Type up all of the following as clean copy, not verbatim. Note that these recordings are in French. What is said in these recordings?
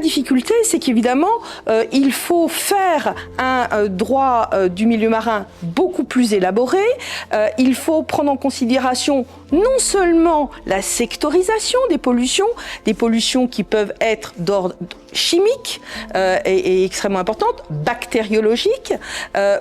difficulté, c'est qu'évidemment, il faut faire un droit du milieu marin beaucoup plus élaboré. Il faut prendre en considération non seulement la sectorisation des pollutions qui peuvent être d'ordre chimique et extrêmement importantes, bactériologiques,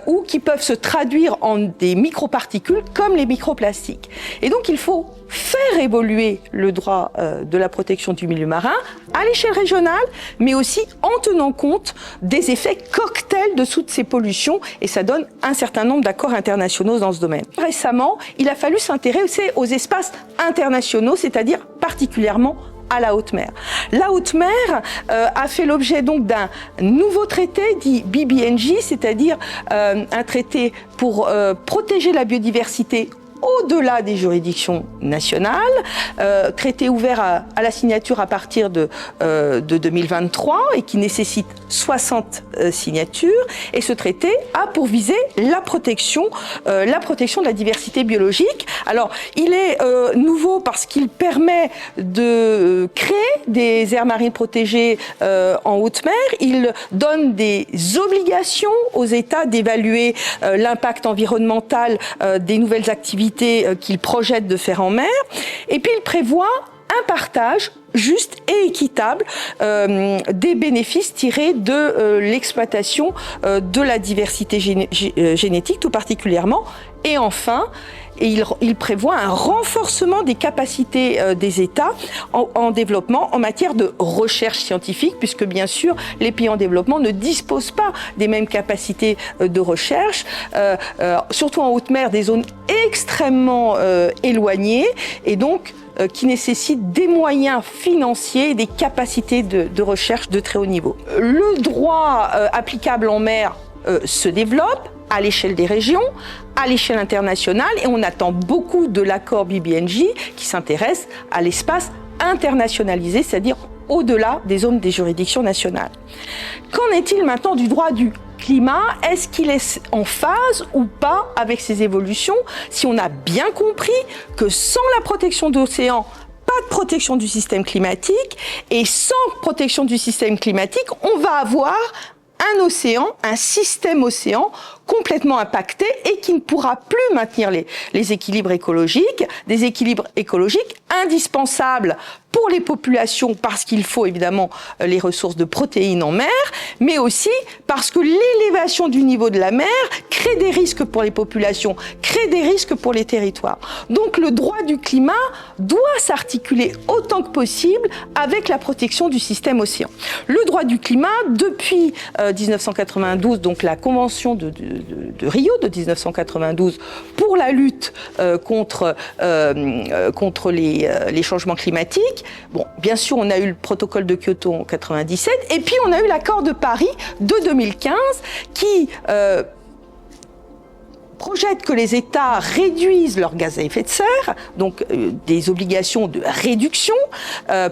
ou qui peuvent se traduire en des microparticules comme les microplastiques. Et donc il faut faire évoluer le droit de la protection du milieu marin à l'échelle régionale, mais aussi en tenant compte des effets cocktails de toutes ces pollutions, et ça donne un certain nombre d'accords internationaux dans ce domaine. Récemment, il a fallu s'intéresser aux espaces internationaux, c'est-à-dire particulièrement à la haute mer. La haute mer a fait l'objet donc d'un nouveau traité dit BBNJ, c'est-à-dire un traité pour protéger la biodiversité au-delà des juridictions nationales, traité ouvert à la signature à partir de 2023 et qui nécessite 60 signatures. Et ce traité a pour visée la protection de la diversité biologique. Alors, il est nouveau parce qu'il permet de créer des aires marines protégées en haute mer. Il donne des obligations aux États d'évaluer l'impact environnemental des nouvelles activités qu'il projette de faire en mer. Et puis il prévoit un partage juste et équitable des bénéfices tirés de l'exploitation de la diversité génétique tout particulièrement. Et enfin, il prévoit un renforcement des capacités des États en développement en matière de recherche scientifique, puisque bien sûr les pays en développement ne disposent pas des mêmes capacités de recherche, surtout en haute mer, des zones extrêmement éloignées, et donc qui nécessitent des moyens financiers et des capacités de recherche de très haut niveau. Le droit applicable en mer se développe à l'échelle des régions, à l'échelle internationale, et on attend beaucoup de l'accord BBNJ qui s'intéresse à l'espace internationalisé, c'est-à-dire au-delà des zones des juridictions nationales. Qu'en est-il maintenant du droit du climat? Est-ce qu'il est en phase ou pas avec ces évolutions? Si on a bien compris que sans la protection d'océans, pas de protection du système climatique, et sans protection du système climatique, on va avoir un océan, un système océan complètement impacté et qui ne pourra plus maintenir les équilibres écologiques, des équilibres écologiques indispensables pour les populations parce qu'il faut évidemment les ressources de protéines en mer, mais aussi parce que l'élévation du niveau de la mer crée des risques pour les populations, crée des risques pour les territoires. Donc le droit du climat doit s'articuler autant que possible avec la protection du système océan. Le droit du climat, depuis 1992, donc la Convention de Rio de 1992 pour la lutte contre les changements climatiques. Bon, bien sûr, on a eu le protocole de Kyoto en 97 et puis on a eu l'accord de Paris de 2015 qui projette que les États réduisent leurs gaz à effet de serre, donc des obligations de réduction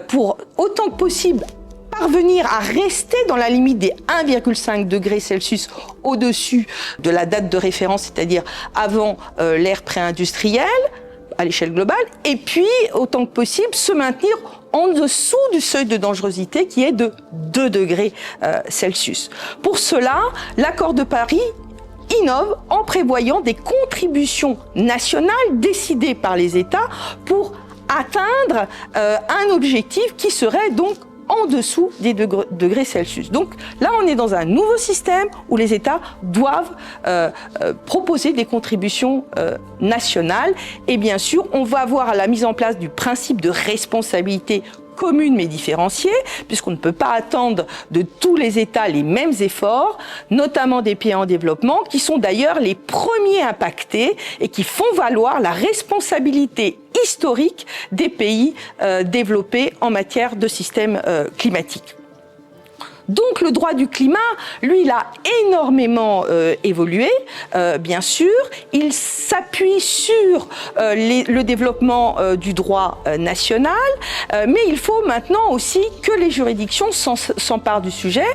pour autant que possible parvenir à rester dans la limite des 1,5 degrés Celsius au-dessus de la date de référence, c'est-à-dire avant l'ère pré-industrielle à l'échelle globale, et puis autant que possible se maintenir en dessous du seuil de dangerosité qui est de 2 degrés Celsius. Pour cela, l'accord de Paris innove en prévoyant des contributions nationales décidées par les États pour atteindre un objectif qui serait donc en dessous des 2 degrés Celsius. Donc là, on est dans un nouveau système où les États doivent proposer des contributions nationales. Et bien sûr, on va avoir la mise en place du principe de responsabilité commune mais différenciée, puisqu'on ne peut pas attendre de tous les États les mêmes efforts, notamment des pays en développement, qui sont d'ailleurs les premiers impactés et qui font valoir la responsabilité historique des pays développés en matière de système climatique. Donc le droit du climat, lui, il a énormément évolué, bien sûr. Il s'appuie sur le développement du droit national, mais il faut maintenant aussi que les juridictions s'emparent du sujet.